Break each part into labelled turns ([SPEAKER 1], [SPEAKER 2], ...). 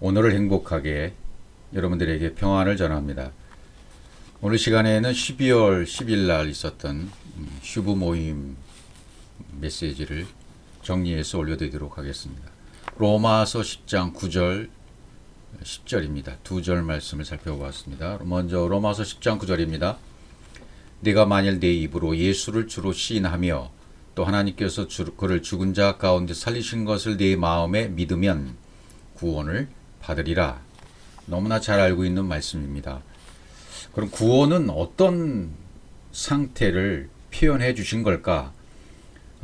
[SPEAKER 1] 오늘을 행복하게 여러분들에게 평안을 전합니다. 오늘 시간에는 12월 10일 날 있었던 휴부 모임 메시지를 정리해서 올려드리도록 하겠습니다. 로마서 10장 9절 10절입니다. 두 절 말씀을 살펴보았습니다. 먼저 로마서 10장 9절입니다. 네가 만일 내 입으로 예수를 주로 시인하며 또 하나님께서 그를 죽은 자 가운데 살리신 것을 네 마음에 믿으면 구원을 받으리라. 너무나 잘 알고 있는 말씀입니다. 그럼 구원은 어떤 상태를 표현해 주신 걸까?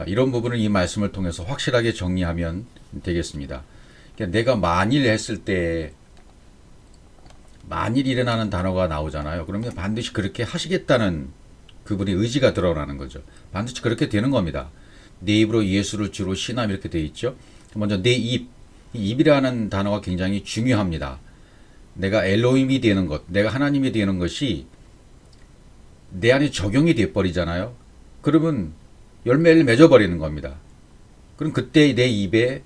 [SPEAKER 1] 이런 부분을 이 말씀을 통해서 확실하게 정리하면 되겠습니다. 그러니까 내가 만일 했을 때 만일이라는 단어가 나오잖아요. 그러면 반드시 그렇게 하시겠다는 그분의 의지가 드러나는 거죠. 반드시 그렇게 되는 겁니다. 내 입으로 예수를 주로 신함 이렇게 되어 있죠. 먼저 내 입, 이 입이라는 단어가 굉장히 중요합니다. 내가 엘로힘이 되는 것, 내가 하나님이 되는 것이 내 안에 적용이 되어버리잖아요. 그러면 열매를 맺어버리는 겁니다. 그럼 그때 내 입에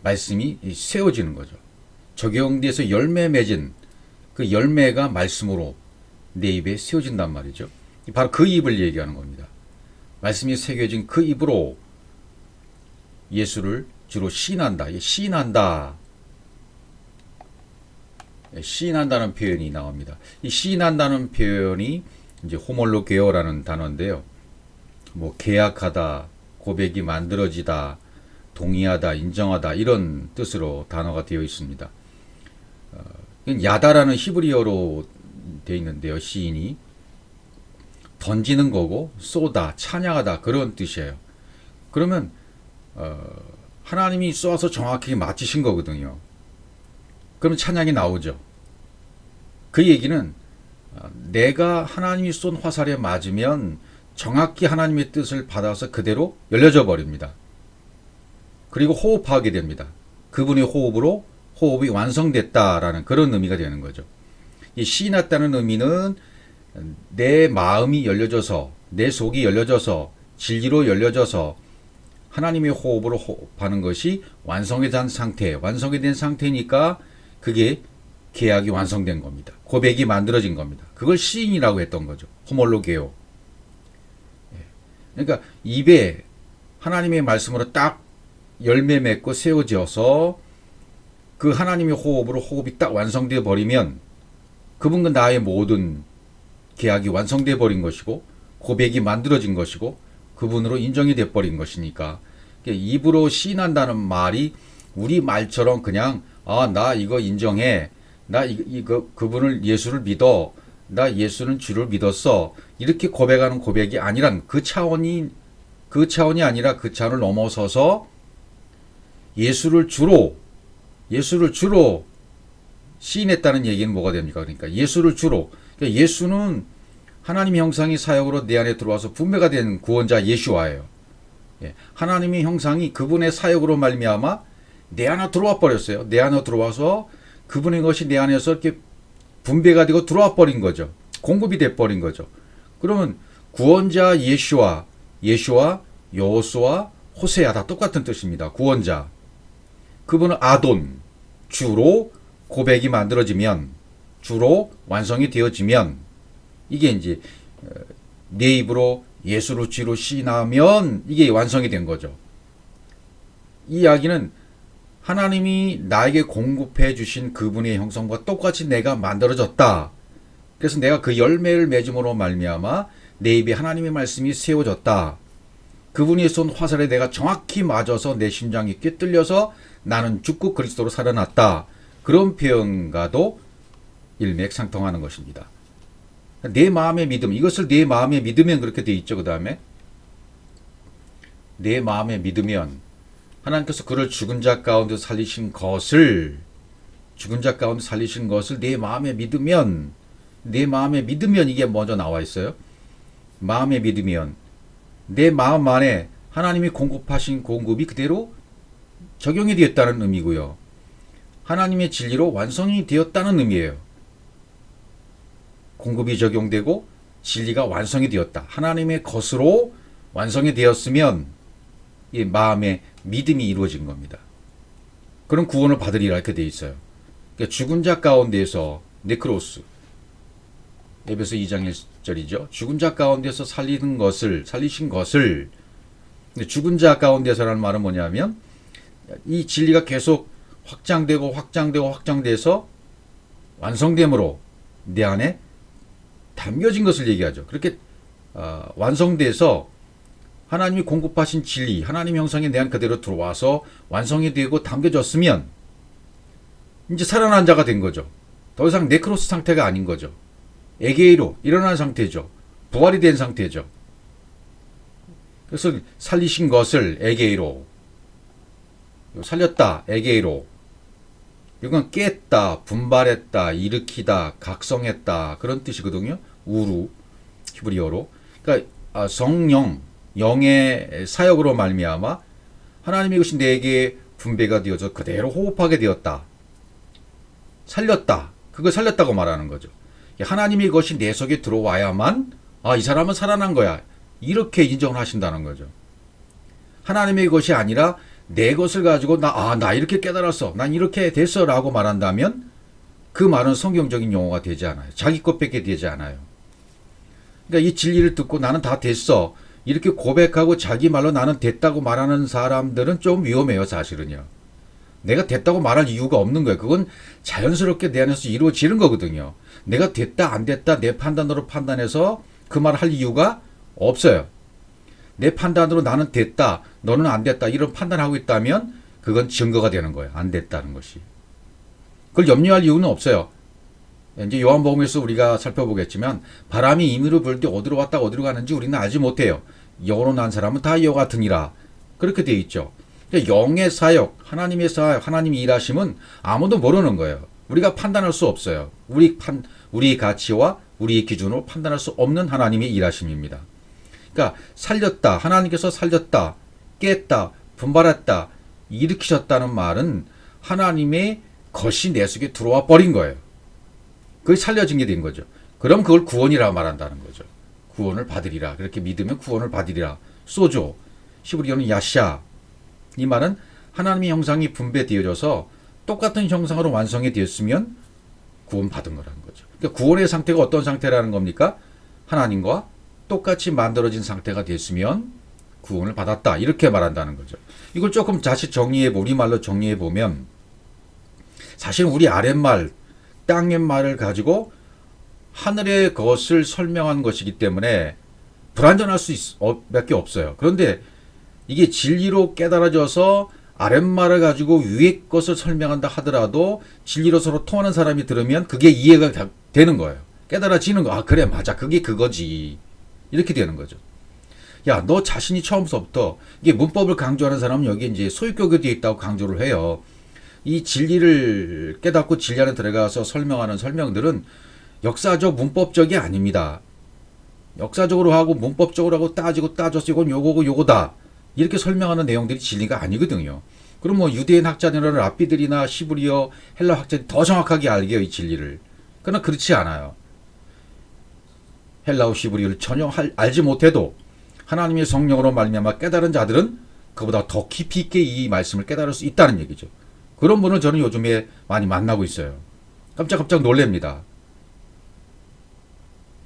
[SPEAKER 1] 말씀이 세워지는 거죠. 적용돼서 열매 맺은 그 열매가 말씀으로 내 입에 세워진단 말이죠. 바로 그 입을 얘기하는 겁니다. 말씀이 새겨진 그 입으로 예수를 주로 시인한다. 시인한다는 표현이 나옵니다. 이 시인한다는 표현이 이제 호몰로게오라는 단어인데요. 뭐 계약하다, 고백이 만들어지다, 동의하다, 인정하다 이런 뜻으로 단어가 되어 있습니다. 야다라는 히브리어로 되어 있는데요. 시인이 던지는 거고 쏘다, 찬양하다 그런 뜻이에요. 그러면 하나님이 쏘아서 정확히 맞추신 거거든요. 그러면 찬양이 나오죠. 그 얘기는 내가 하나님이 쏜 화살에 맞으면 정확히 하나님의 뜻을 받아서 그대로 열려져 버립니다. 그리고 호흡하게 됩니다. 그분의 호흡으로 호흡이 완성됐다라는 그런 의미가 되는 거죠. 이 시인했다는 의미는 내 마음이 열려져서 내 속이 열려져서 진리로 열려져서 하나님의 호흡으로 호흡하는 것이 완성이 된 상태니까 그게 계약이 완성된 겁니다. 고백이 만들어진 겁니다. 그걸 시인이라고 했던 거죠. 호몰로게오. 그러니까 입에 하나님의 말씀으로 딱 열매 맺고 세워져서 그 하나님의 호흡으로 호흡이 딱 완성되어 버리면 그분과 나의 모든 계약이 완성되어 버린 것이고 고백이 만들어진 것이고 그분으로 인정이 돼 버린 것이니까 입으로 시인한다는 말이 우리 말처럼 그냥 나 이거 인정해. 나 이거 그분을 예수를 믿어. 나 예수는 주를 믿었어. 이렇게 고백하는 고백이 아니란 그 차원이 아니라 그 차원을 넘어서서 예수를 주로 시인했다는 얘기는 뭐가 됩니까? 그러니까 예수를 주로. 그러니까 예수는 하나님의 형상이 사역으로 내 안에 들어와서 분배가 된 구원자 예수와예요. 하나님의 형상이 그분의 사역으로 말미암아 내 안에 들어와 버렸어요. 내 안에 들어와서 그분의 것이 내 안에서 이렇게 분배가 되고 들어와 버린 거죠. 공급이 돼 버린 거죠. 그러면 구원자 예수와 여호수아, 호세아 다 똑같은 뜻입니다. 구원자. 그분은 아돈, 주로 고백이 만들어지면, 주로 완성이 되어지면, 이게 이제 내 입으로 예수를 주로 시인하면 이게 완성이 된 거죠. 이 이야기는 하나님이 나에게 공급해 주신 그분의 형성과 똑같이 내가 만들어졌다. 그래서 내가 그 열매를 맺음으로 말미암아 내 입에 하나님의 말씀이 세워졌다. 그분이 쏜 화살에 내가 정확히 맞아서 내 심장이 꿰뚫려서 나는 죽고 그리스도로 살아났다. 그런 표현과도 일맥상통하는 것입니다. 내 마음의 믿음, 이것을 내 마음에 믿으면 그렇게 돼 있죠. 그 다음에 내 마음에 믿으면 하나님께서 그를 죽은 자 가운데 살리신 것을 내 마음에 믿으면 이게 먼저 나와 있어요. 마음에 믿으면 내 마음 안에 하나님이 공급하신 공급이 그대로 적용이 되었다는 의미고요. 하나님의 진리로 완성이 되었다는 의미예요. 공급이 적용되고 진리가 완성이 되었다. 하나님의 것으로 완성이 되었으면 이 마음의 믿음이 이루어진 겁니다. 그런 구원을 받으리라 이렇게 돼 있어요. 그러니까 죽은 자 가운데서 네크로스 에베소 2장 1절이죠. 죽은 자 가운데서 살리신 것을 죽은 자 가운데서라는 말은 뭐냐면 이 진리가 계속 확장돼서 완성됨으로 내 안에 담겨진 것을 얘기하죠. 그렇게 완성돼서 하나님이 공급하신 진리, 하나님 형상이 내 안 그대로 들어와서 완성이 되고 담겨졌으면 이제 살아난 자가 된 거죠. 더 이상 네크로스 상태가 아닌 거죠. 에게이로 일어난 상태죠. 부활이 된 상태죠. 그래서 살리신 것을 에게이로, 살렸다 에게이로, 이건 깼다, 분발했다, 일으키다, 각성했다 그런 뜻이거든요. 우루 히브리어로. 그러니까 성령, 영의 사역으로 말미암아 하나님의 것이 내게 분배가 되어서 그대로 호흡하게 되었다. 살렸다. 그걸 살렸다고 말하는 거죠. 하나님의 것이 내 속에 들어와야만 이 사람은 살아난 거야. 이렇게 인정을 하신다는 거죠. 하나님의 것이 아니라 내 것을 가지고 나 이렇게 깨달았어. 난 이렇게 됐어. 라고 말한다면 그 말은 성경적인 용어가 되지 않아요. 자기 것밖에 되지 않아요. 그러니까 이 진리를 듣고 나는 다 됐어. 이렇게 고백하고 자기 말로 나는 됐다고 말하는 사람들은 좀 위험해요. 사실은요. 내가 됐다고 말할 이유가 없는 거예요. 그건 자연스럽게 내 안에서 이루어지는 거거든요. 내가 됐다 안 됐다 내 판단으로 판단해서 그 말 할 이유가 없어요. 내 판단으로 나는 됐다 너는 안 됐다 이런 판단하고 있다면 그건 증거가 되는 거예요. 안 됐다는 것이. 그걸 염려할 이유는 없어요. 이제 요한복음에서 우리가 살펴보겠지만 바람이 임의로 불 때 어디로 왔다 어디로 가는지 우리는 알지 못해요. 영으로 난 사람은 다 이와 같으니라. 그렇게 되어 있죠. 영의 사역, 하나님의 사역, 하나님의 일하심은 아무도 모르는 거예요. 우리가 판단할 수 없어요. 우리 가치와 우리의 기준으로 판단할 수 없는 하나님의 일하심입니다. 그러니까 살렸다, 하나님께서 살렸다, 깼다, 분발했다, 일으키셨다는 말은 하나님의 것이 내 속에 들어와 버린 거예요. 그게 살려진 게 된 거죠. 그럼 그걸 구원이라 말한다는 거죠. 구원을 받으리라. 그렇게 믿으면 구원을 받으리라. 소조, 히브리어는 야샤. 이 말은 하나님의 형상이 분배되어져서 똑같은 형상으로 완성이 되었으면 구원받은 거라는 거죠. 그러니까 구원의 상태가 어떤 상태라는 겁니까? 하나님과 똑같이 만들어진 상태가 됐으면 구원을 받았다. 이렇게 말한다는 거죠. 이걸 조금 다시 우리말로 정리해 보면 사실 우리 아랫말, 땅의 말을 가지고 하늘의 것을 설명한 것이기 때문에 불완전할 수밖에 없어요. 그런데 이게 진리로 깨달아져서 아랫말을 가지고 위의 것을 설명한다 하더라도 진리로 서로 통하는 사람이 들으면 그게 이해가 되는 거예요. 깨달아지는 거. 그래 맞아. 그게 그거지. 이렇게 되는 거죠. 야, 너 자신이 처음부터 이게 문법을 강조하는 사람은 여기 이제 소유격에 되어 있다고 강조를 해요. 이 진리를 깨닫고 진리 안에 들어가서 설명하는 설명들은 역사적 문법적이 아닙니다. 역사적으로 하고 문법적으로 하고 따져서 이건 요거고 요거다. 이렇게 설명하는 내용들이 진리가 아니거든요. 그럼 뭐 유대인 학자들이나 랍비들이나 시브리어 헬라 학자들이 더 정확하게 알게요. 이 진리를. 그러나 그렇지 않아요. 헬라어 시브리어를 전혀 알지 못해도 하나님의 성령으로 말미암아 깨달은 자들은 그보다 더 깊이 있게 이 말씀을 깨달을 수 있다는 얘기죠. 그런 분을 저는 요즘에 많이 만나고 있어요. 깜짝깜짝 놀랍니다.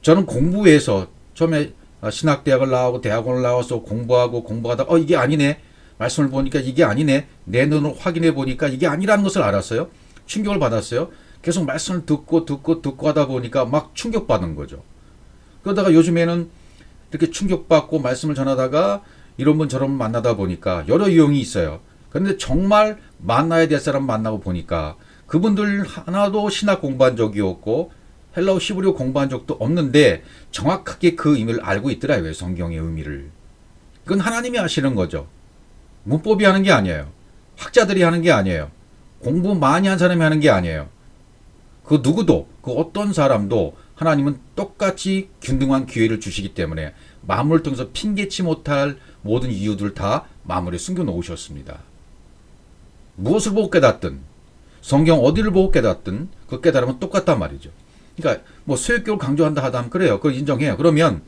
[SPEAKER 1] 저는 공부해서 처음에 신학대학을 나오고 대학원을 나와서 공부하다 이게 아니네. 말씀을 보니까 이게 아니네. 내 눈으로 확인해 보니까 이게 아니라는 것을 알았어요. 충격을 받았어요. 계속 말씀을 듣고 하다 보니까 막 충격받은 거죠. 그러다가 요즘에는 이렇게 충격받고 말씀을 전하다가 이런 분 저런 분 만나다 보니까 여러 유형이 있어요. 그런데 정말 만나야 될 사람 만나고 보니까 그분들 하나도 신학 공부한 적이 없고 헬라어 시브리어 공부한 적도 없는데 정확하게 그 의미를 알고 있더라고요. 성경의 의미를. 그건 하나님이 하시는 거죠. 문법이 하는 게 아니에요. 학자들이 하는 게 아니에요. 공부 많이 한 사람이 하는 게 아니에요. 그 누구도 그 어떤 사람도 하나님은 똑같이 균등한 기회를 주시기 때문에 마음을 통해서 핑계치 못할 모든 이유들 다 마음에 숨겨놓으셨습니다. 무엇을 보고 깨닫든 성경 어디를 보고 깨닫든 그 깨달음은 똑같단 말이죠. 그러니까 뭐 소유격을 강조한다 하다면 그래요. 그걸 인정해요. 그러면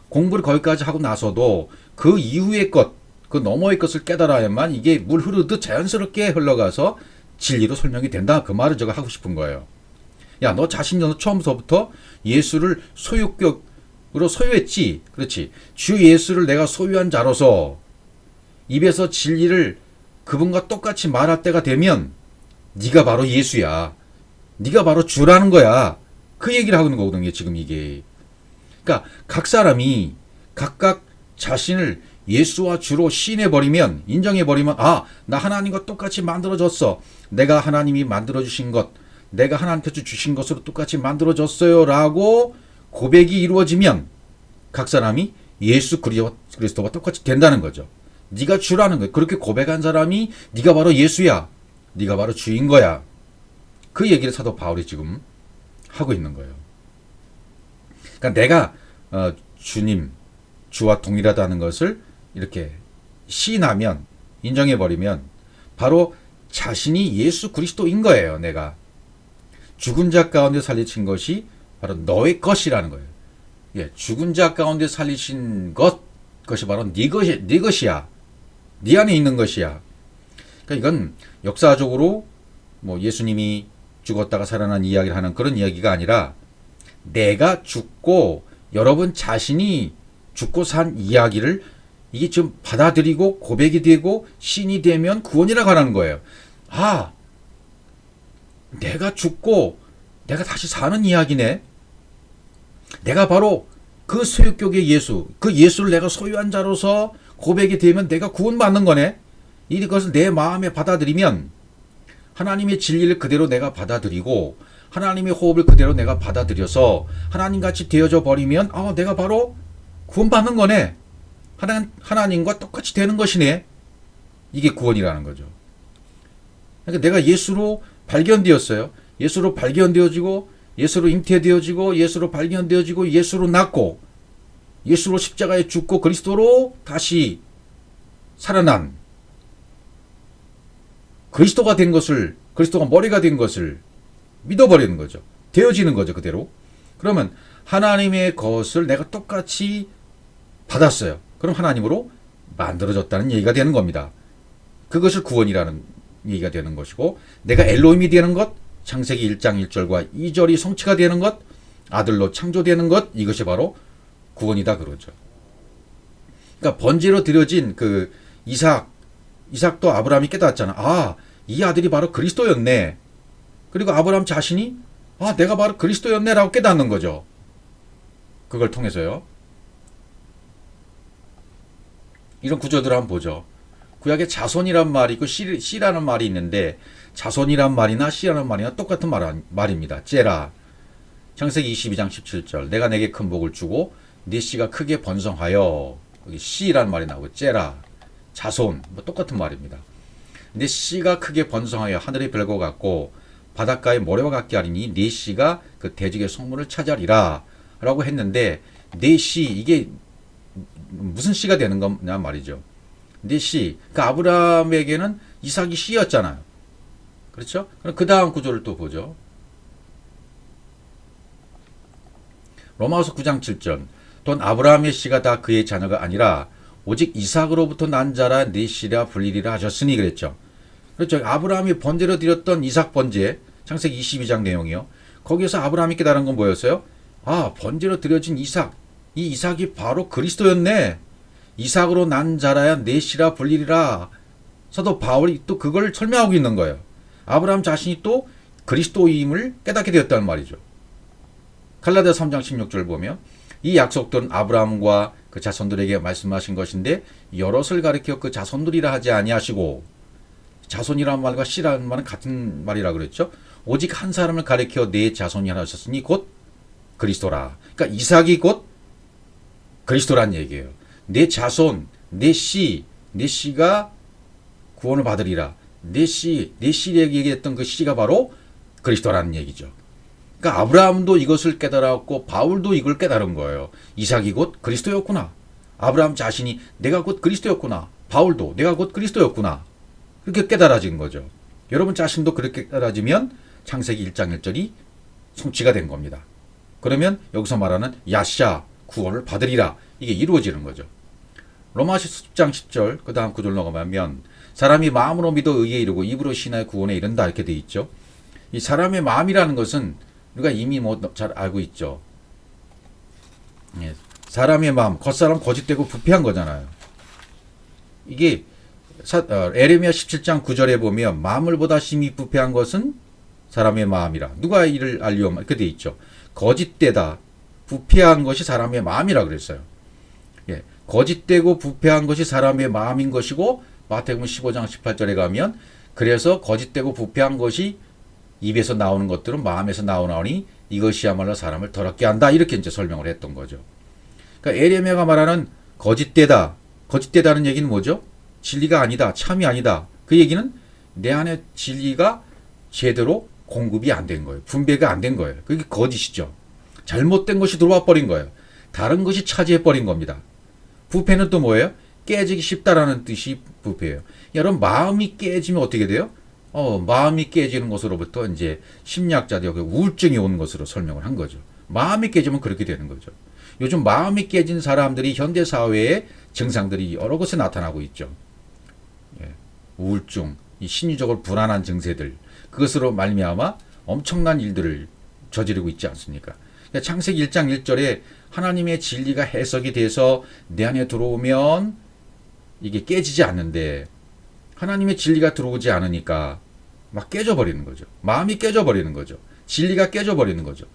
[SPEAKER 1] 공부를 거기까지 하고 나서도 그 이후의 것, 그 너머의 것을 깨달아야만 이게 물 흐르듯 자연스럽게 흘러가서 진리로 설명이 된다. 그 말을 제가 하고 싶은 거예요. 야, 너 자신이 너 처음서부터 예수를 소유격으로 소유했지. 그렇지. 주 예수를 내가 소유한 자로서 입에서 진리를 그분과 똑같이 말할 때가 되면 네가 바로 예수야. 네가 바로 주라는 거야. 그 얘기를 하고 있는 거거든요. 지금 이게. 그러니까 각 사람이 각각 자신을 예수와 주로 시인해버리면, 인정해버리면, 아, 나 하나님과 똑같이 만들어졌어. 내가 하나님이 만들어주신 것, 내가 하나님께서 주신 것으로 똑같이 만들어졌어요. 라고 고백이 이루어지면 각 사람이 예수 그리스도와 똑같이 된다는 거죠. 네가 주라는 거예요. 그렇게 고백한 사람이 네가 바로 예수야. 네가 바로 주인 거야. 그 얘기를 사도 바울이 지금 하고 있는 거예요. 그러니까 내가 주님, 주와 동일하다는 것을 이렇게 시인하면, 인정해버리면 바로 자신이 예수 그리스도인 거예요. 내가 죽은 자 가운데 살리신 것이 바로 너의 것이라는 거예요. 예, 죽은 자 가운데 살리신 그것이 바로 네 것이야. 네 안에 있는 것이야. 그러니까 이건 역사적으로 뭐 예수님이 죽었다가 살아난 이야기를 하는 그런 이야기가 아니라 내가 죽고 여러분 자신이 죽고 산 이야기를 이게 좀 받아들이고 고백이 되고 신이 되면 구원이라고 하는 거예요. 아, 내가 죽고 내가 다시 사는 이야기네. 내가 바로 그 소유격의 예수, 그 예수를 내가 소유한 자로서 고백이 되면 내가 구원받는 거네. 이것을 내 마음에 받아들이면 하나님의 진리를 그대로 내가 받아들이고 하나님의 호흡을 그대로 내가 받아들여서 하나님같이 되어져 버리면 내가 바로 구원받는 거네. 하나님과 똑같이 되는 것이네. 이게 구원이라는 거죠. 그러니까 내가 예수로 발견되었어요. 예수로 발견되어지고 예수로 잉태되어지고 예수로 발견되어지고 예수로 낳고 예수로 십자가에 죽고 그리스도로 다시 살아난 그리스도가 된 것을, 그리스도가 머리가 된 것을 믿어버리는 거죠. 되어지는 거죠. 그대로. 그러면 하나님의 것을 내가 똑같이 받았어요. 그럼 하나님으로 만들어졌다는 얘기가 되는 겁니다. 그것을 구원이라는 얘기가 되는 것이고, 내가 엘로힘이 되는 것, 창세기 1장 1절과 2절이 성취가 되는 것, 아들로 창조되는 것, 이것이 바로 구원이다 그러죠. 그러니까 번제로 드려진 그 이삭도 아브라함이 깨닫잖아. 아, 이 아들이 바로 그리스도였네. 그리고 아브라함 자신이 내가 바로 그리스도였네라고 깨닫는 거죠. 그걸 통해서요. 이런 구조들을 한번 보죠. 구약에 자손이란 말이 있고 씨라는 말이 있는데 자손이란 말이나 씨라는 말이나 똑같은 말입니다. 째라. 창세기 22장 17절. 내가 내게 큰 복을 주고 네 씨가 크게 번성하여. 여기 씨라는 말이 나오고 째라. 자손. 뭐 똑같은 말입니다. 네 씨가 크게 번성하여 하늘의 별과 같고 바닷가의 모래와 같게 하리니 네 씨가 그 대적의 성문을 차지하리라 라고 했는데 네 씨, 이게 무슨 씨가 되는 거냐 말이죠. 네 씨, 그 아브라함에게는 이삭이 씨였잖아요. 그렇죠? 그럼 그 다음 구조를 또 보죠. 로마서 9장 7절. 또 아브라함의 씨가 다 그의 자녀가 아니라 오직 이삭으로부터 난 자라 네 씨라 불리리라 하셨으니 그랬죠. 그렇죠. 아브라함이 번제로 드렸던 이삭 번제, 창세기 22장 내용이요. 거기에서 아브라함이 깨달은 건 뭐였어요? 번제로 드려진 이삭. 이 이삭이 바로 그리스도였네. 이삭으로 난 자라야 네 씨라 불리리라. 사도 바울이 또 그걸 설명하고 있는 거예요. 아브라함 자신이 또 그리스도임을 깨닫게 되었다는 말이죠. 갈라디아 3장 16절 보면 이 약속들은 아브라함과 그 자손들에게 말씀하신 것인데 여럿을 가리켜 그 자손들이라 하지 아니하시고, 자손이라는 말과 씨라는 말은 같은 말이라 그랬죠. 오직 한 사람을 가리켜 네 자손이라 하셨으니 곧 그리스도라. 그러니까 이삭이 곧 그리스도란 얘기예요. 내 자손, 내 씨가 구원을 받으리라. 내 씨에게 얘기했던 그 씨가 바로 그리스도라는 얘기죠. 그러니까 아브라함도 이것을 깨달았고 바울도 이걸 깨달은 거예요. 이삭이 곧 그리스도였구나. 아브라함 자신이 내가 곧 그리스도였구나. 바울도 내가 곧 그리스도였구나. 그렇게 깨달아진 거죠. 여러분 자신도 그렇게 깨달아지면 창세기 1장 1절이 성취가 된 겁니다. 그러면 여기서 말하는 야샤, 구원을 받으리라. 이게 이루어지는 거죠. 로마서 10장 10절 그 다음 구절 넘어가면 사람이 마음으로 믿어 의에 이르고 입으로 신하여 구원에 이른다 이렇게 돼 있죠. 이 사람의 마음이라는 것은 우리가 이미 뭐 잘 알고 있죠. 예, 사람의 마음, 겉사람 거짓되고 부패한 거잖아요. 이게 에레미야 17장 9절에 보면 마음을 보다 심히 부패한 것은 사람의 마음이라. 누가 이를 알리오마 이렇게 돼 있죠. 거짓되다 부패한 것이 사람의 마음이라 그랬어요. 예, 거짓되고 부패한 것이 사람의 마음인 것이고 마태복음 15장 18절에 가면 그래서 거짓되고 부패한 것이 입에서 나오는 것들은 마음에서 나오나니 이것이야말로 사람을 더럽게 한다 이렇게 이제 설명을 했던 거죠. 그러니까 에레미야가 말하는 거짓되다는 얘기는 뭐죠? 진리가 아니다, 참이 아니다. 그 얘기는 내 안에 진리가 제대로 공급이 안 된 거예요. 분배가 안 된 거예요. 그게 거짓이죠. 잘못된 것이 들어와 버린 거예요. 다른 것이 차지해 버린 겁니다. 부패는 또 뭐예요? 깨지기 쉽다라는 뜻이 부패예요. 여러분 마음이 깨지면 어떻게 돼요? 마음이 깨지는 것으로부터 이제 심리학자들이 우울증이 오는 것으로 설명을 한 거죠. 마음이 깨지면 그렇게 되는 거죠. 요즘 마음이 깨진 사람들이 현대 사회의 증상들이 여러 곳에 나타나고 있죠. 예, 우울증, 이 심리적으로 불안한 증세들, 그것으로 말미암아 엄청난 일들을 저지르고 있지 않습니까? 그러니까 창세기 1장 1절에 하나님의 진리가 해석이 돼서 내 안에 들어오면 이게 깨지지 않는데 하나님의 진리가 들어오지 않으니까 막 깨져버리는 거죠. 마음이 깨져버리는 거죠. 진리가 깨져버리는 거죠.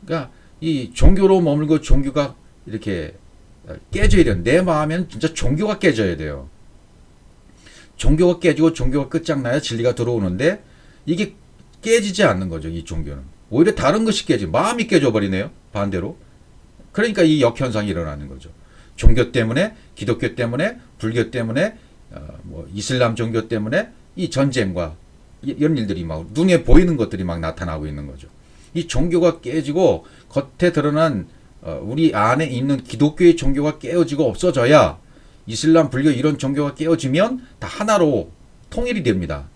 [SPEAKER 1] 그러니까 이 종교로 머물고 종교가 이렇게 깨져야 돼요. 내 마음에는 진짜 종교가 깨져야 돼요. 종교가 깨지고 종교가 끝장나야 진리가 들어오는데 이게 깨지지 않는 거죠. 이 종교는. 오히려 다른 것이 깨지. 마음이 깨져버리네요. 반대로. 그러니까 이 역현상이 일어나는 거죠. 종교 때문에, 기독교 때문에, 불교 때문에, 뭐 이슬람 종교 때문에 이 전쟁과 이런 일들이 막 눈에 보이는 것들이 막 나타나고 있는 거죠. 이 종교가 깨지고 겉에 드러난 우리 안에 있는 기독교의 종교가 깨어지고 없어져야 이슬람, 불교 이런 종교가 깨어지면 다 하나로 통일이 됩니다.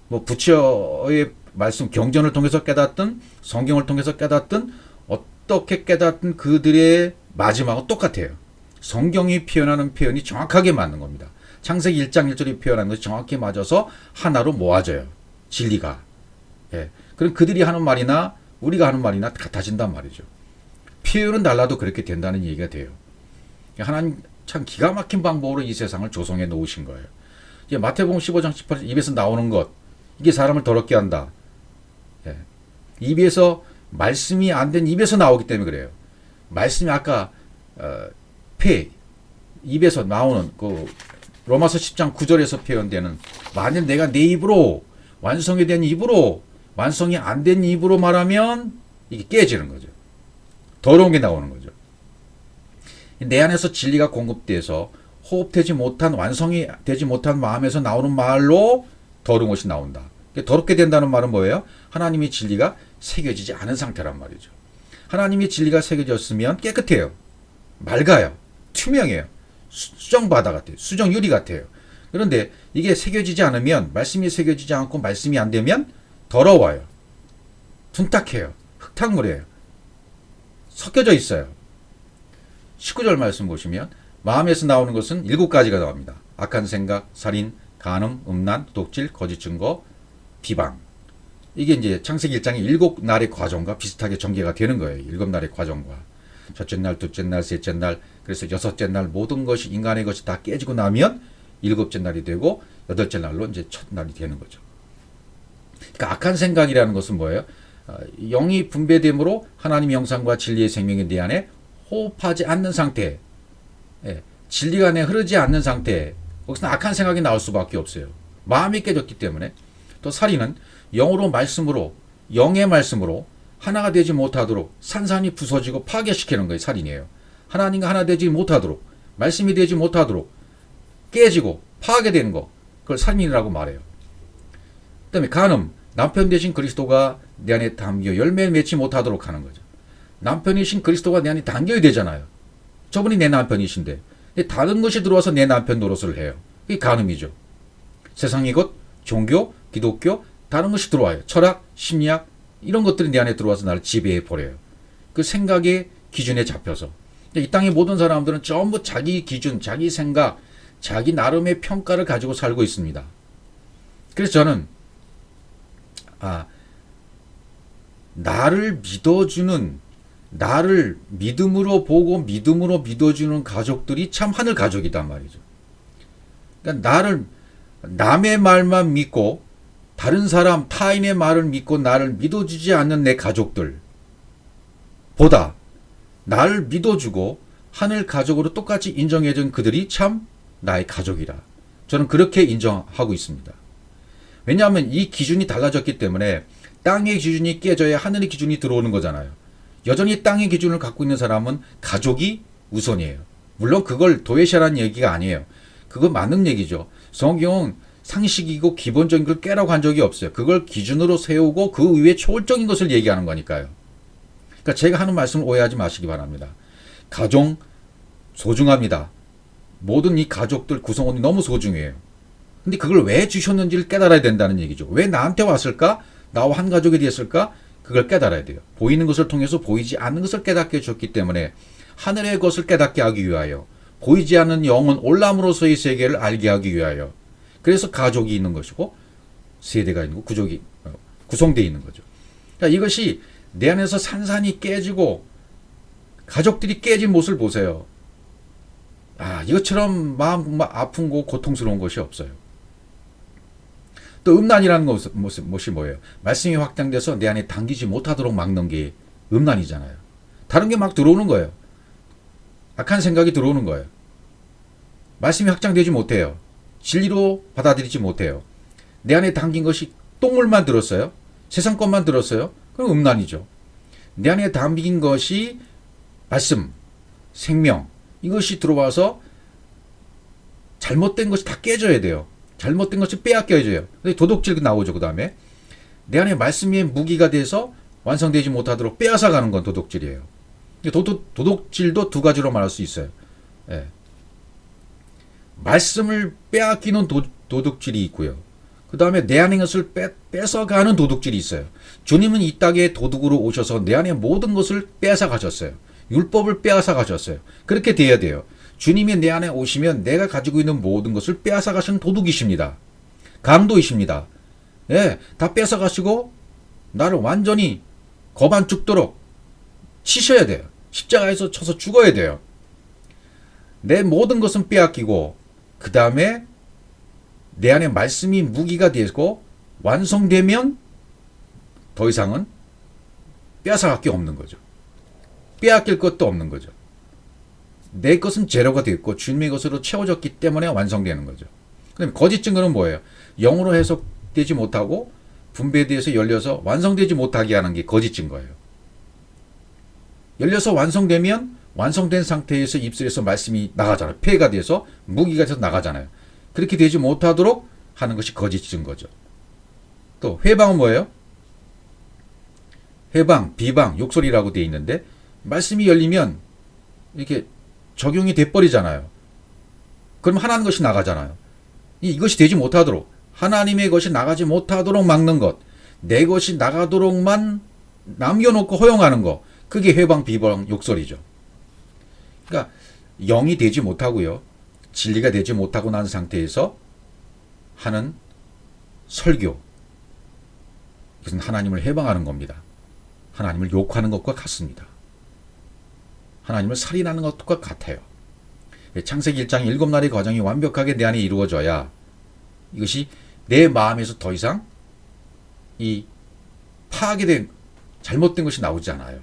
[SPEAKER 1] 뭐 부처의 말씀 경전을 통해서 깨닫든 성경을 통해서 깨닫든 어떻게 깨닫든 그들의 마지막은 똑같아요. 성경이 표현하는 표현이 정확하게 맞는 겁니다. 창세기 1장 1절이 표현하는 것이 정확히 맞아서 하나로 모아져요. 진리가. 예. 그럼 그들이 하는 말이나 우리가 하는 말이나 같아진단 말이죠. 표현은 달라도 그렇게 된다는 얘기가 돼요. 하나님 참 기가 막힌 방법으로 이 세상을 조성해 놓으신 거예요. 이제 마태복음 15장 18절 입에서 나오는 것 이게 사람을 더럽게 한다. 예. 입에서 말씀이 안 된 입에서 나오기 때문에 그래요. 말씀이 아까 입에서 나오는 그 로마서 10장 9절에서 표현되는 만일 내가 내 입으로 완성이 된 입으로 완성이 안 된 입으로 말하면 이게 깨지는 거죠. 더러운 게 나오는 거죠. 내 안에서 진리가 공급돼서 호흡되지 못한 완성이 되지 못한 마음에서 나오는 말로 더러운 것이 나온다. 더럽게 된다는 말은 뭐예요? 하나님의 진리가 새겨지지 않은 상태란 말이죠. 하나님의 진리가 새겨졌으면 깨끗해요. 맑아요. 투명해요. 수정바다 같아요. 수정유리 같아요. 그런데 이게 새겨지지 않으면 말씀이 새겨지지 않고 말씀이 안 되면 더러워요. 둔탁해요. 흙탕물이에요. 섞여져 있어요. 19절 말씀 보시면 마음에서 나오는 것은 7가지가 나옵니다. 악한 생각, 살인, 간음, 음란, 독질, 거짓 증거, 비방. 이게 이제 창세기 1장의 7날의 과정과 비슷하게 전개가 되는 거예요. 7날의 과정과. 첫째 날, 둘째 날, 셋째 날, 그래서 여섯째 날 모든 것이 인간의 것이 다 깨지고 나면 7째 날이 되고 8째 날로 이제 첫날이 되는 거죠. 그러니까 악한 생각이라는 것은 뭐예요? 영이 분배됨으로 하나님의 형상과 진리의 생명이 내 안에 호흡하지 않는 상태, 진리가 내 흐르지 않는 상태, 거기서 악한 생각이 나올 수밖에 없어요. 마음이 깨졌기 때문에. 또 살인은 영으로 말씀으로, 영의 말씀으로 하나가 되지 못하도록 산산이 부서지고 파괴시키는 거예요. 살인이에요. 하나님과 하나 되지 못하도록, 말씀이 되지 못하도록 깨지고 파괴되는 거, 그걸 살인이라고 말해요. 그 다음에 간음, 남편 대신 그리스도가 내 안에 담겨 열매 맺지 못하도록 하는 거죠. 남편이신 그리스도가 내 안에 담겨야 되잖아요. 저분이 내 남편이신데 다른 것이 들어와서 내 남편 노릇을 해요. 그게 간음이죠. 세상의 것, 종교, 기독교, 다른 것이 들어와요. 철학, 심리학 이런 것들이 내 안에 들어와서 나를 지배해 버려요. 그 생각의 기준에 잡혀서. 이 땅의 모든 사람들은 전부 자기 기준, 자기 생각, 자기 나름의 평가를 가지고 살고 있습니다. 그래서 저는 나를 믿어주는, 나를 믿음으로 보고 믿음으로 믿어주는 가족들이 참 하늘 가족이단 말이죠. 그러니까 남의 말만 믿고 다른 사람, 타인의 말을 믿고 나를 믿어주지 않는 내 가족들 보다 나를 믿어주고 하늘 가족으로 똑같이 인정해준 그들이 참 나의 가족이라. 저는 그렇게 인정하고 있습니다. 왜냐하면 이 기준이 달라졌기 때문에 땅의 기준이 깨져야 하늘의 기준이 들어오는 거잖아요. 여전히 땅의 기준을 갖고 있는 사람은 가족이 우선이에요. 물론 그걸 도외시라는 얘기가 아니에요. 그거 맞는 얘기죠. 성경은 상식이고 기본적인 걸 깨라고 한 적이 없어요. 그걸 기준으로 세우고 그 위에 초월적인 것을 얘기하는 거니까요. 그러니까 제가 하는 말씀을 오해하지 마시기 바랍니다. 가정 소중합니다. 모든 이 가족들 구성원이 너무 소중해요. 근데 그걸 왜 주셨는지를 깨달아야 된다는 얘기죠. 왜 나한테 왔을까? 나와 한 가족이 되었을까? 그걸 깨달아야 돼요. 보이는 것을 통해서 보이지 않는 것을 깨닫게 해줬기 때문에 하늘의 것을 깨닫게 하기 위하여, 보이지 않는 영혼 올람으로서의 세계를 알게 하기 위하여, 그래서 가족이 있는 것이고 세대가 있는 거, 구성되어 있는 거죠. 그러니까 이것이 내 안에서 산산이 깨지고 가족들이 깨진 모습을 보세요. 이것처럼 마음 아픈고 고통스러운 것이 없어요. 또 음란이라는 것이 뭐예요? 말씀이 확장돼서 내 안에 당기지 못하도록 막는 게 음란이잖아요. 다른 게 막 들어오는 거예요. 악한 생각이 들어오는 거예요. 말씀이 확장되지 못해요. 진리로 받아들이지 못해요. 내 안에 담긴 것이 똥물만 들었어요. 세상 것만 들었어요. 그럼 음란이죠. 내 안에 담긴 것이 말씀, 생명, 이것이 들어와서 잘못된 것이 다 깨져야 돼요. 잘못된 것이 빼앗겨야 돼요. 도둑질 나오죠. 그 다음에 내 안에 말씀이 무기가 돼서 완성되지 못하도록 빼앗아가는 건 도둑질이에요. 도둑질도 두 가지로 말할 수 있어요. 예. 말씀을 빼앗기는 도둑질이 있고요. 그 다음에 내 안의 것을 뺏어가는 도둑질이 있어요. 주님은 이 땅에 도둑으로 오셔서 내 안에 모든 것을 빼앗아 가셨어요. 율법을 빼앗아 가셨어요. 그렇게 돼야 돼요. 주님이 내 안에 오시면 내가 가지고 있는 모든 것을 빼앗아 가시는 도둑이십니다. 강도이십니다. 예, 다 뺏어 가시고 나를 완전히 거반 죽도록 치셔야 돼요. 십자가에서 쳐서 죽어야 돼요. 내 모든 것은 빼앗기고 그 다음에 내 안에 말씀이 무기가 되고 완성되면 더 이상은 빼앗아갈 게 없는 거죠. 빼앗길 것도 없는 거죠. 내 것은 제로가 됐고 주님의 것으로 채워졌기 때문에 완성되는 거죠. 그다음에 거짓 증거는 뭐예요? 영으로 해석되지 못하고 분배돼서 열려서 완성되지 못하게 하는 게 거짓 증거예요. 열려서 완성되면 완성된 상태에서 입술에서 말씀이 나가잖아요. 폐가 돼서 무기가 돼서 나가잖아요. 그렇게 되지 못하도록 하는 것이 거짓 증거죠. 또 회방은 뭐예요? 회방, 비방, 욕설이라고 되어 있는데 말씀이 열리면 이렇게 적용이 돼버리잖아요. 그럼 하나님 것이 나가잖아요. 이것이 되지 못하도록, 하나님의 것이 나가지 못하도록 막는 것, 내 것이 나가도록만 남겨놓고 허용하는 것, 그게 회방, 비방, 욕설이죠. 그러니까 영이 되지 못하고요, 진리가 되지 못하고 난 상태에서 하는 설교, 이것은 하나님을 해방하는 겁니다. 하나님을 욕하는 것과 같습니다. 하나님을 살인하는 것과 같아요. 창세기 1장 7날의 과정이 완벽하게 내 안에 이루어져야 이것이 내 마음에서 더 이상 이 파괴된 잘못된 것이 나오지 않아요.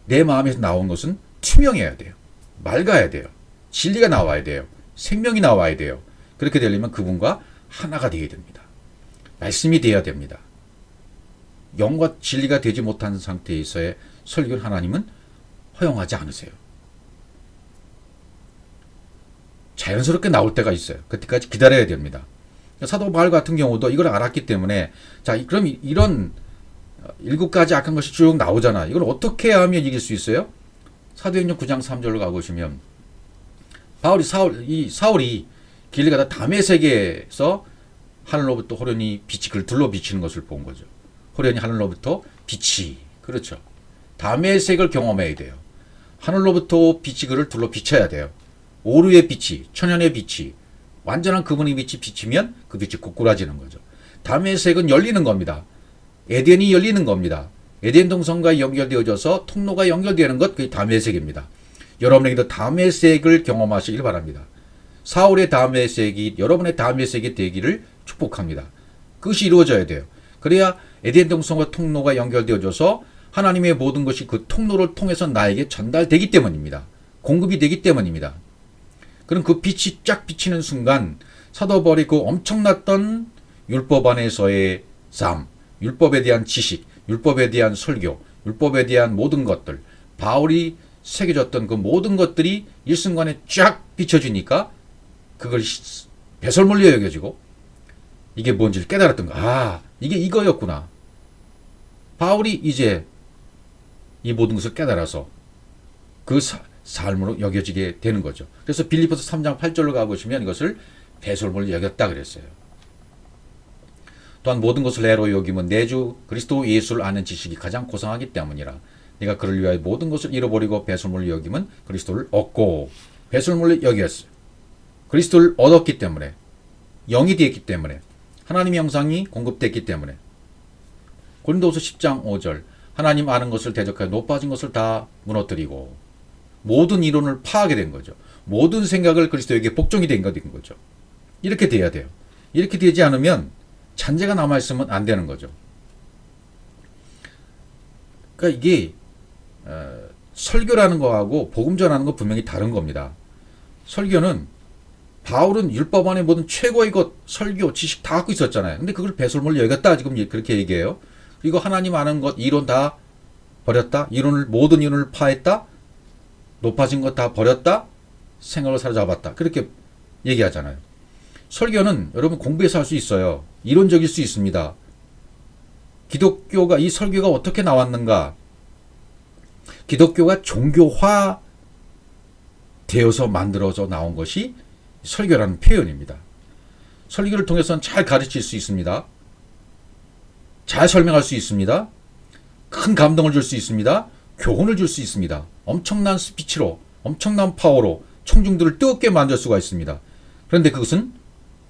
[SPEAKER 1] 내 마음에서 나온 것은 투명해야 돼요. 맑아야 돼요. 진리가 나와야 돼요. 생명이 나와야 돼요. 그렇게 되려면 그분과 하나가 되어야 됩니다. 말씀이 되어야 됩니다. 영과 진리가 되지 못한 상태에서의 설교를 하나님은 허용하지 않으세요. 자연스럽게 나올 때가 있어요. 그때까지 기다려야 됩니다. 사도 바울 같은 경우도 이걸 알았기 때문에, 자, 그럼 이런 7가지 악한 것이 쭉 나오잖아. 이걸 어떻게 하면 이길 수 있어요? 사도행전 9장 3절로 가보시면 사울이 길을 가다 다메섹에서 하늘로부터 호련히 빛이 그를 둘러 비치는 것을 본 거죠. 호련히 하늘로부터 빛이, 그렇죠. 다메섹을 경험해야 돼요. 하늘로부터 빛이 그를 둘러 비춰야 돼요. 오류의 빛이, 천연의 빛이, 완전한 그분의 빛이 비치면 그 빛이 고꾸라지는 거죠. 담의 색은 열리는 겁니다. 에덴이 열리는 겁니다. 에덴 동성과 연결되어져서 통로가 연결되는 것, 그게 담의 색입니다. 여러분에게도 담의 색을 경험하시길 바랍니다. 사울의 담의 색이 여러분의 담의 색이 되기를 축복합니다. 그것이 이루어져야 돼요. 그래야 에덴 동성과 통로가 연결되어져서 하나님의 모든 것이 그 통로를 통해서 나에게 전달되기 때문입니다. 공급이 되기 때문입니다. 그럼 그 빛이 쫙 비치는 순간 사도 바울이 그 엄청났던 율법 안에서의 삶, 율법에 대한 지식, 율법에 대한 설교, 율법에 대한 모든 것들, 바울이 새겨졌던 그 모든 것들이 일순간에 쫙 비춰지니까 그걸 배설물로 여겨지고 이게 뭔지를 깨달았던 거야. 아, 이게 이거였구나. 바울이 이제 이 모든 것을 깨달아서 그 삶으로 여겨지게 되는 거죠. 그래서 빌립보서 3장 8절로 가보시면 이것을 배설물로 여겼다 그랬어요. 또한 모든 것을 내로 여기면 내 주 그리스도 예수를 아는 지식이 가장 고상하기 때문이라. 네가 그를 위하여 모든 것을 잃어버리고 배설물로 여기면 그리스도를 얻고, 배설물로 여겼어요. 그리스도를 얻었기 때문에, 영이 되었기 때문에, 하나님의 형상이 공급됐기 때문에. 고린도후서 10장 5절 하나님 아는 것을 대적하여 높아진 것을 다 무너뜨리고, 모든 이론을 파하게 된 거죠. 모든 생각을 그리스도에게 복종이 된 거죠. 이렇게 돼야 돼요. 이렇게 되지 않으면 잔재가 남아있으면 안 되는 거죠. 그러니까 이게 설교라는 거하고 복음 전하는 거 분명히 다른 겁니다. 설교는 바울은 율법 안에 모든 최고의 것, 설교, 지식 다 갖고 있었잖아요. 근데 그걸 배설물로 여겼다 지금 그렇게 얘기해요. 그리고 하나님 아는 것, 이론 다 버렸다. 모든 이론을 파했다. 높아진 것 다 버렸다. 생각을 사로잡았다. 그렇게 얘기하잖아요. 설교는 여러분 공부해서 할 수 있어요. 이론적일 수 있습니다. 기독교가, 이 설교가 어떻게 나왔는가? 기독교가 종교화 되어서 만들어져 나온 것이 설교라는 표현입니다. 설교를 통해서는 잘 가르칠 수 있습니다. 잘 설명할 수 있습니다. 큰 감동을 줄 수 있습니다. 교훈을 줄 수 있습니다. 엄청난 스피치로, 엄청난 파워로 청중들을 뜨겁게 만들 수가 있습니다. 그런데 그것은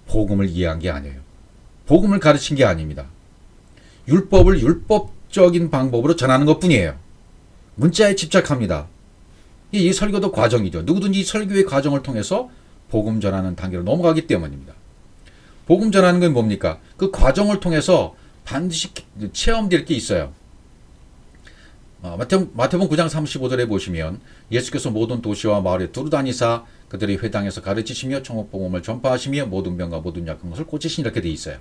[SPEAKER 1] 복음을 이해한 게 아니에요. 복음을 가르친 게 아닙니다. 율법을 율법적인 방법으로 전하는 것뿐이에요. 문자에 집착합니다. 이 설교도 과정이죠. 누구든지 설교의 과정을 통해서 복음 전하는 단계로 넘어가기 때문입니다. 복음 전하는 건 뭡니까? 그 과정을 통해서 반드시 체험될 게 있어요. 마태복음 9장 35절에 보시면 예수께서 모든 도시와 마을에 두루 다니사 그들의 회당에서 가르치시며 천국복음을 전파하시며 모든 병과 모든 약한 것을 고치시니 이렇게 돼 있어요.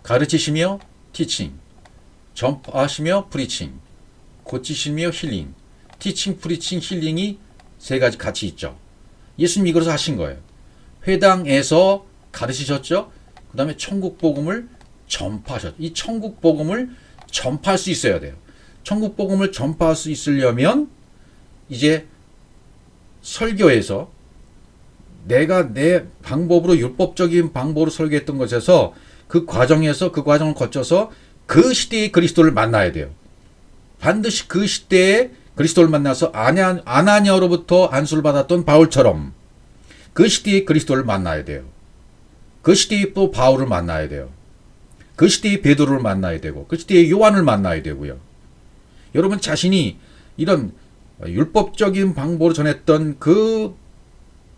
[SPEAKER 1] 가르치시며 티칭, 전파하시며 프리칭, 고치시며 힐링. 티칭, 프리칭, 힐링이 세 가지 같이 있죠. 예수님이 이것을 하신 거예요. 회당에서 가르치셨죠. 그 다음에 천국복음을 전파하셨죠. 이 천국복음을 전파할 수 있어야 돼요. 천국복음을 전파할 수 있으려면 이제 설교에서 내가 내 방법으로, 율법적인 방법으로 설교했던 것에서 그 과정에서, 그 과정을 거쳐서 그 시대의 그리스도를 만나야 돼요. 반드시 그 시대에 그리스도를 만나서 아나니아로부터 안수를 받았던 바울처럼 그 시대의 그리스도를 만나야 돼요. 그 시대의 또 바울을 만나야 돼요. 그 시대의 베드로를 만나야 되고 그 시대의 요한을 만나야 되고요. 여러분 자신이 이런 율법적인 방법으로 전했던 그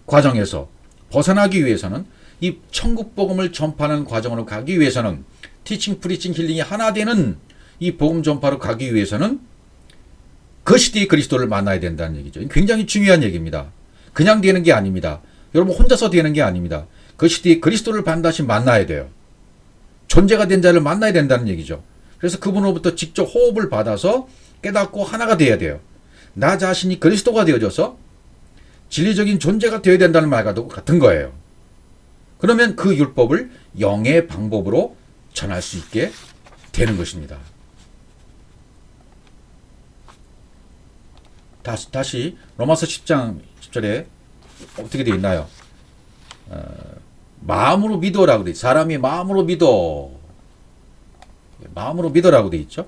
[SPEAKER 1] 과정에서 벗어나기 위해서는, 이 천국복음을 전파하는 과정으로 가기 위해서는, 티칭, 프리칭, 힐링이 하나 되는 이 복음 전파로 가기 위해서는 그 시대의 그리스도를 만나야 된다는 얘기죠. 굉장히 중요한 얘기입니다. 그냥 되는 게 아닙니다. 여러분 혼자서 되는 게 아닙니다. 그 시대의 그리스도를 반드시 만나야 돼요. 존재가 된 자를 만나야 된다는 얘기죠. 그래서 그분으로부터 직접 호흡을 받아서 깨닫고 하나가 되어야 돼요. 나 자신이 그리스도가 되어져서 진리적인 존재가 되어야 된다는 말과도 같은 거예요. 그러면 그 율법을 영의 방법으로 전할 수 있게 되는 것입니다. 다시 로마서 10장 10절에 어떻게 되어 있나요? 마음으로 믿어라고 돼 있어요. 사람이 마음으로 믿어. 마음으로 믿어라고 돼 있죠.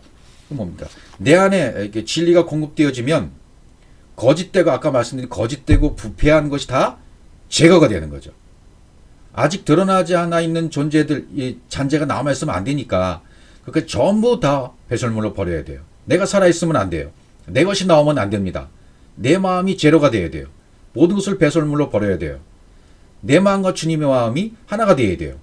[SPEAKER 1] 그 뭡니까? 내 안에 이렇게 진리가 공급되어지면 거짓되고 아까 말씀드린 거짓되고 부패한 것이 다 제거가 되는 거죠. 아직 드러나지 않아 있는 존재들, 이 잔재가 남아있으면 안 되니까 그러니까 전부 다 배설물로 버려야 돼요. 내가 살아있으면 안 돼요. 내 것이 나오면 안 됩니다. 내 마음이 제로가 돼야 돼요. 모든 것을 배설물로 버려야 돼요. 내 마음과 주님의 마음이 하나가 돼야 돼요.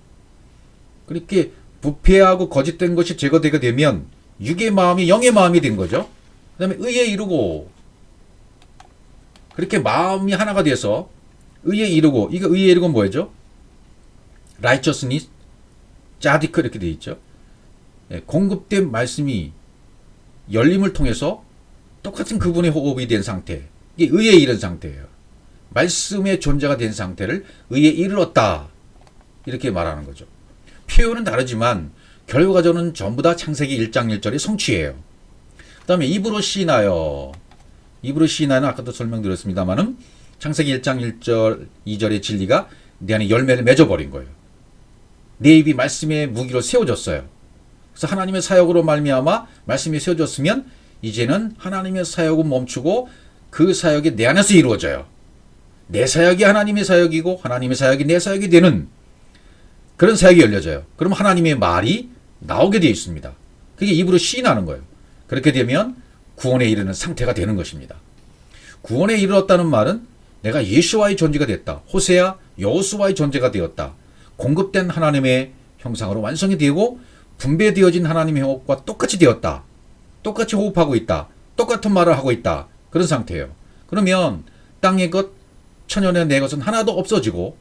[SPEAKER 1] 그렇게 부패하고 거짓된 것이 제거되게 되면 육의 마음이 영의 마음이 된 거죠. 그 다음에 의에 이르고, 그렇게 마음이 하나가 돼서 의에 이르고, 이거 의에 이르고 뭐죠? righteousness, 자디크 이렇게 되어 있죠. 공급된 말씀이 열림을 통해서 똑같은 그분의 호흡이 된 상태, 이게 의에 이른 상태예요. 말씀의 존재가 된 상태를 의에 이르렀다, 이렇게 말하는 거죠. 표현은 다르지만 결과적으로는 전부 다 창세기 1장 1절의 성취예요. 그 다음에 입으로 시인하여, 입으로 시인하여는 아까도 설명드렸습니다만은 창세기 1장 1절 2절의 진리가 내 안에 열매를 맺어버린 거예요. 내 입이 말씀의 무기로 세워졌어요. 그래서 하나님의 사역으로 말미암아 말씀이 세워졌으면 이제는 하나님의 사역은 멈추고 그 사역이 내 안에서 이루어져요. 내 사역이 하나님의 사역이고 하나님의 사역이 내 사역이 되는 그런 사역이 열려져요. 그럼 하나님의 말이 나오게 되어 있습니다. 그게 입으로 시인하는 거예요. 그렇게 되면 구원에 이르는 상태가 되는 것입니다. 구원에 이르렀다는 말은 내가 예수와의 존재가 됐다. 호세아, 여호수아의 존재가 되었다. 공급된 하나님의 형상으로 완성이 되고 분배되어진 하나님의 호흡과 똑같이 되었다. 똑같이 호흡하고 있다. 똑같은 말을 하고 있다. 그런 상태예요. 그러면 땅의 것, 천연의 내 것은 하나도 없어지고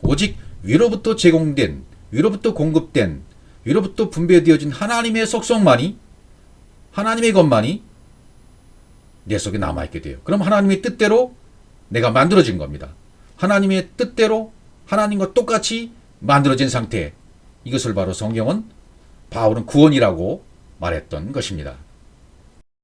[SPEAKER 1] 오직 위로부터 제공된, 위로부터 공급된, 위로부터 분배되어진 하나님의 속성만이, 하나님의 것만이 내 속에 남아있게 돼요. 그럼 하나님의 뜻대로 내가 만들어진 겁니다. 하나님의 뜻대로 하나님과 똑같이 만들어진 상태, 이것을 바로 성경은 바울은 구원이라고 말했던 것입니다.